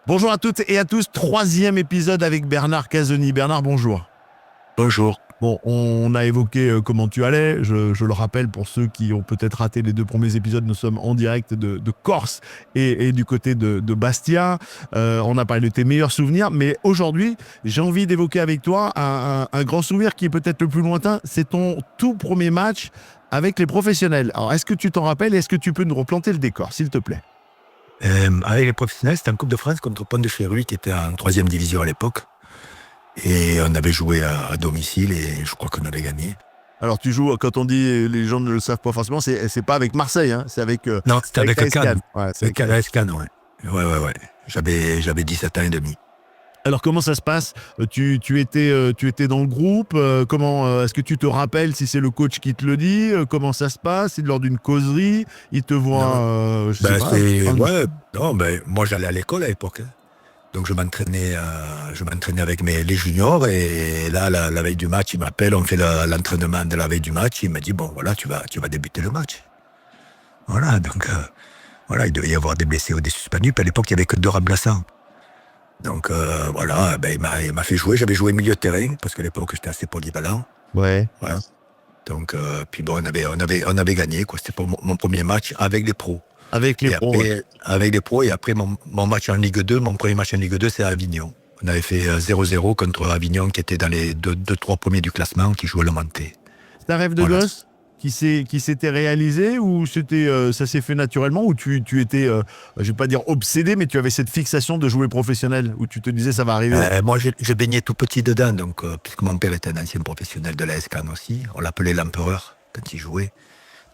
Bonjour à toutes et à tous, troisième épisode avec Bernard Casoni. Bernard, bonjour. Bonjour. Bon, on a évoqué comment tu allais. Je le rappelle pour ceux qui ont peut-être raté les deux premiers épisodes, nous sommes en direct de Corse et du côté de Bastia. On a parlé de tes meilleurs souvenirs, mais aujourd'hui, j'ai envie d'évoquer avec toi un grand souvenir qui est peut-être le plus lointain. C'est ton tout premier match avec les professionnels. Alors, est-ce que tu t'en rappelles et est-ce que tu peux nous replanter le décor, s'il te plaît? Avec les professionnels, c'était en Coupe de France contre Pont-de-Chéruy qui était en troisième division à l'époque. Et on avait joué à domicile et je crois qu'on avait gagné. Alors tu joues, quand on dit, les gens ne le savent pas forcément, c'est pas avec Marseille, hein, c'est avec, Non, c'était avec AS Cannes. Cannes. Ouais, c'est Avec l'AS Cannes, ouais. Ouais. J'avais 17 ans et demi. Alors comment ça se passe? Tu étais dans le groupe, comment, est-ce que tu te rappelles si c'est le coach qui te le dit? Comment ça se passe? C'est lors d'une causerie? Il te voit, Non, je sais pas. moi j'allais à l'école à l'époque, hein. Donc je m'entraînais avec les juniors et là, la veille du match, il m'appelle, on fait l'entraînement de la veille du match, il me dit, bon voilà, tu vas débuter le match. Voilà, donc voilà, il devait y avoir des blessés ou des suspendus, puis à l'époque, il n'y avait que deux remplaçants. Donc voilà, il m'a fait jouer. J'avais joué milieu de terrain, parce qu'à l'époque, j'étais assez polyvalent. Ouais. Voilà. Donc, puis bon, on avait gagné, quoi. C'était pour mon premier match avec les pros. Avec les Et pros. Ouais. après, avec les pros, et après mon match en Ligue 2, mon premier match en Ligue 2, c'est à Avignon. On avait fait 0-0 contre Avignon, qui était dans les deux, trois premiers du classement, qui jouait le Monté. C'est un rêve de Voilà. gosse qui s'était réalisé ou c'était, ça s'est fait naturellement ou tu étais, je vais pas dire obsédé, mais tu avais cette fixation de jouer professionnel où tu te disais ça va arriver? Moi, je baignais tout petit dedans, donc, puisque mon père était un ancien professionnel de l'AS Cannes aussi, on l'appelait l'empereur quand il jouait.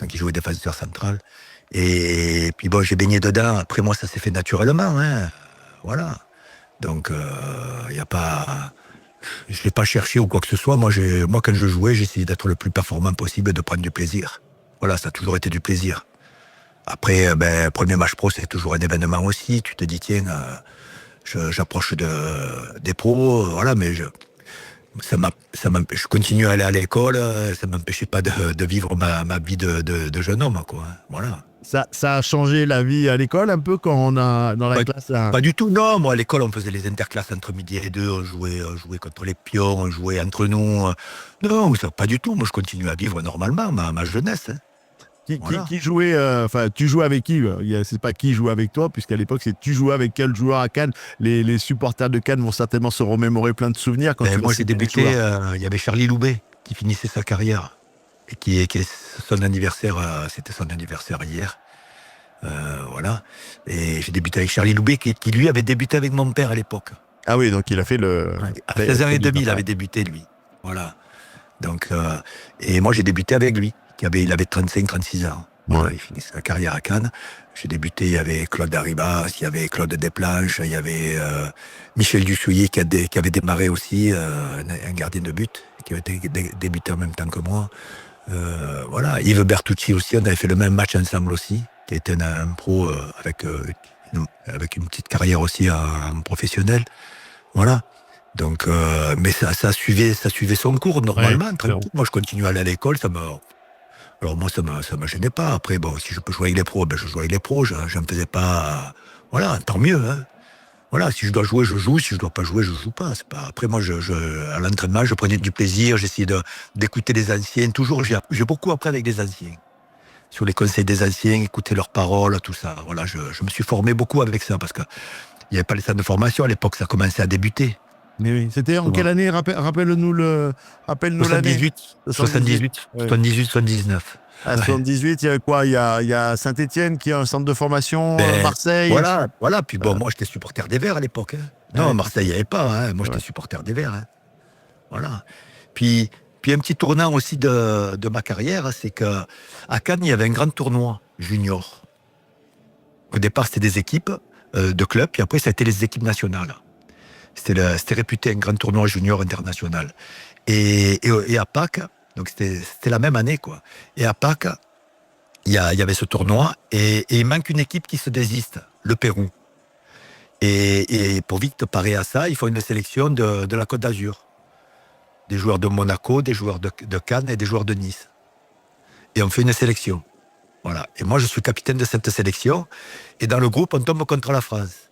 Donc il jouait défenseur central. Et puis bon, j'ai baigné dedans. Après moi, ça s'est fait naturellement, hein. Voilà. Donc il y a pas, je l'ai pas cherché ou quoi que ce soit. Moi quand je jouais, j'essayais d'être le plus performant possible et de prendre du plaisir. Voilà, ça a toujours été du plaisir. Après, premier match pro, c'est toujours un événement aussi. Tu te dis tiens, j'approche des pros, voilà, mais je continue à aller à l'école, ça m'empêchait pas de vivre ma vie de jeune homme, quoi, hein. Voilà. Ça a changé la vie à l'école un peu quand on a dans la Pas, classe. pas du tout, non. Moi, à l'école, on faisait les interclasses entre midi et deux, on jouait contre les pions, on jouait entre nous. Non, ça, pas du tout. Moi, je continue à vivre normalement ma jeunesse, hein. Voilà. Qui jouait, enfin, tu jouais avec qui? C'est pas qui jouait avec toi, puisqu'à l'époque, c'est tu jouais avec quel joueur à Cannes. Les supporters de Cannes vont certainement se remémorer plein de souvenirs quand tu vas Moi, j'ai citer les débuté, joueurs. il y avait Charlie Loubet qui finissait sa carrière et qui est son anniversaire, c'était son anniversaire hier. Voilà. Et j'ai débuté avec Charlie Loubet qui lui avait débuté avec mon père à l'époque. Ah oui, donc il a fait le. Ouais. À 16 ans et demi, il avait débuté, lui. Voilà. Donc, et moi, j'ai débuté avec lui. Il avait 35-36 ans. Voilà, Ouais. il finissait sa carrière à Cannes. J'ai débuté, il y avait Claude Darribas, il y avait Claude Desplanches, il y avait Michel Dussouillet qui avait démarré aussi, un gardien de but, qui avait débuté en même temps que moi. Voilà, Yves Bertucci aussi, on avait fait le même match ensemble aussi, qui était un pro avec une petite carrière aussi en professionnel. Voilà. Donc, mais ça suivait son cours normalement. Ouais, Très bien. Moi, je continue à aller à l'école. Alors moi, ça me gênait pas. Après, bon, si je peux jouer avec les pros, je jouais avec les pros. Je ne faisais pas. Voilà, tant mieux, hein. Voilà, si je dois jouer, je joue. Si je dois pas jouer, je joue pas. C'est pas. Après, moi, à l'entraînement, je prenais du plaisir. J'essayais d'écouter les anciens. Toujours, j'ai beaucoup appris avec les anciens. Sur les conseils des anciens, écouter leurs paroles, tout ça. Voilà, je me suis formé beaucoup avec ça parce que il n'y avait pas les centres de formation à l'époque. Ça commençait à débuter. Mais oui, c'était en quelle année? Rappelle-nous l'année. 78, 78, Ouais. 78, 79. À Ouais. 78, il y avait quoi? Il y a Saint-Étienne qui a un centre de formation, Marseille. Voilà. Puis bon, moi, j'étais supporter des Verts à l'époque, hein. Non, Ouais. à Marseille, il n'y avait pas, hein. Moi, j'étais supporter des Verts, hein. Voilà. Puis un petit tournant aussi de ma carrière, c'est qu'à Cannes, il y avait un grand tournoi junior. Au départ, c'était des équipes de clubs, puis après, ça a été les équipes nationales. C'était réputé un grand tournoi junior international. Et à Pâques, donc c'était la même année, quoi. Et à Pâques, il y avait ce tournoi, et il manque une équipe qui se désiste, le Pérou. Et pour vite parer à ça, il faut une sélection de la Côte d'Azur. Des joueurs de Monaco, des joueurs de Cannes et des joueurs de Nice. Et on fait une sélection. Voilà. Et moi, je suis capitaine de cette sélection. Et dans le groupe, on tombe contre la France.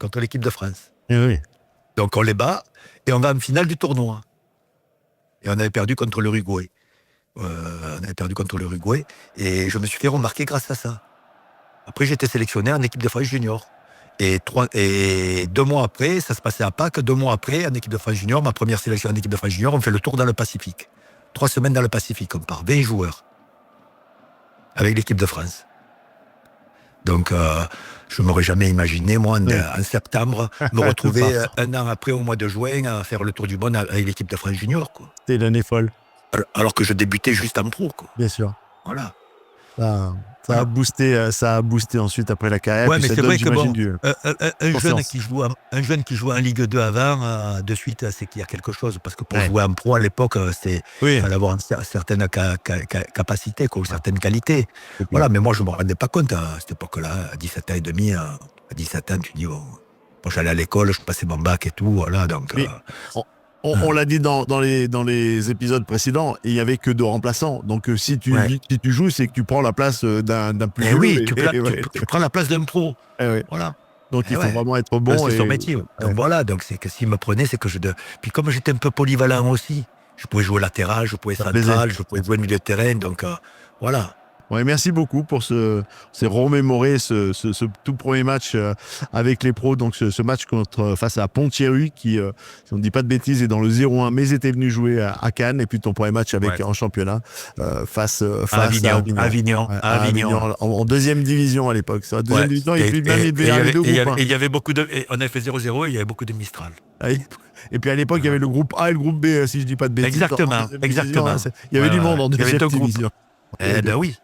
contre l'équipe de France. Eh oui. Donc on les bat et on va en finale du tournoi. Et on avait perdu contre l'Uruguay. Et je me suis fait remarquer grâce à ça. Après, j'ai été sélectionné en équipe de France junior. Et 2 mois après, ça se passait à Pâques, 2 mois après, en équipe de France junior, ma première sélection en équipe de France junior, on fait le tour dans le Pacifique. 3 semaines dans le Pacifique, on part 20 joueurs avec l'équipe de France. Donc, je ne m'aurais jamais imaginé, moi, en septembre, me retrouver un an après, au mois de juin, à faire le tour du monde avec l'équipe de France junior. C'était l'année folle. Alors que je débutais juste en pro. Bien sûr. Voilà. Ça a boosté ensuite après la carrière. Ouais, mais c'est vrai que bon, un jeune qui joue en Ligue 2 avant, de suite, c'est qu'il y a quelque chose. Parce que pour jouer en pro à l'époque, il fallait avoir une certaine capacité, une certaine qualité. Voilà, mais moi, je ne me rendais pas compte à cette époque-là, à 17 ans et demi. À 17 ans, tu dis, bon, j'allais à l'école, je passais mon bac et tout. Voilà, donc. On l'a dit dans les épisodes précédents, il n'y avait que 2 remplaçants. Donc si tu joues, c'est que tu prends la place d'un plus vieux. Oui, tu prends la place d'un pro. Voilà. Donc il faut vraiment être bon. C'est son métier. Donc voilà, donc c'est que s'il me prenait, c'est que Puis comme j'étais un peu polyvalent aussi, je pouvais jouer latéral, je pouvais central, je pouvais jouer milieu de terrain. Donc voilà. Ouais, merci beaucoup pour c'est remémorer ce tout premier match avec les pros. Donc ce match face à Ponthierry qui, si on ne dit pas de bêtises, est dans le 0-1, mais était venu jouer à Cannes. Et puis ton premier match en championnat face à Avignon. En deuxième division à l'époque. C'est la deuxième division. Il y avait beaucoup de. On avait fait 0-0 et il y avait beaucoup de Mistral. Et puis à l'époque, il y avait le groupe A et le groupe B, si je ne dis pas de bêtises. Exactement. Il y avait du monde en deuxième division. Oui.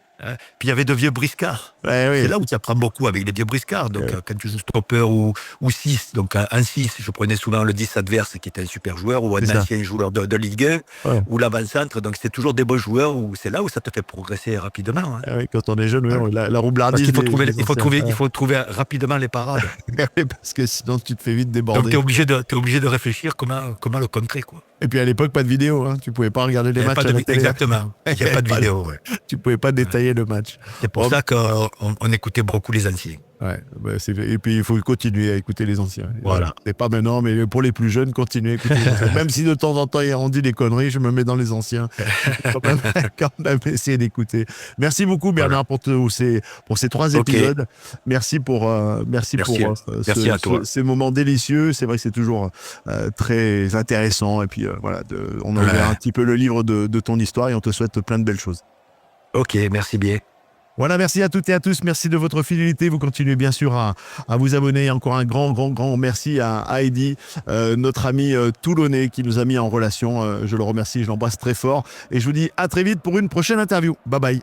Puis il y avait de vieux briscards. C'est là où tu apprends beaucoup avec les vieux briscards. Donc quand tu joues stopper ou 6, donc en 6, je prenais souvent le 10 adverse qui était un super joueur ou un ancien joueur de Ligue 1 ou l'avant-centre. Donc c'est toujours des bons joueurs. C'est là où ça te fait progresser rapidement. Quand on est jeune, la roublardise. Parce qu'il faut trouver rapidement les parades. Parce que sinon tu te fais vite déborder. Donc tu es obligé de réfléchir comment le contrer. Et puis à l'époque, pas de vidéo. Tu pouvais pas regarder les matchs à la télé. Exactement. Il n'y a pas de vidéo. Tu pouvais pas détailler le match. C'est pour ça qu'on écoutait beaucoup les anciens. Et puis il faut continuer à écouter les anciens. Voilà. C'est pas maintenant, mais pour les plus jeunes, continuez à écouter les anciens. Même si de temps en temps on dit des conneries, je me mets dans les anciens. quand même essayer d'écouter. Merci beaucoup Bernard pour ces 3 épisodes. Merci pour ces moments délicieux. C'est vrai que c'est toujours très intéressant. Et puis on a ouvert un petit peu le livre de ton histoire et on te souhaite plein de belles choses. Ok, merci bien. Voilà, merci à toutes et à tous. Merci de votre fidélité. Vous continuez bien sûr à vous abonner. Encore un grand merci à Heidi, notre ami toulonnais qui nous a mis en relation. Je le remercie, je l'embrasse très fort. Et je vous dis à très vite pour une prochaine interview. Bye bye.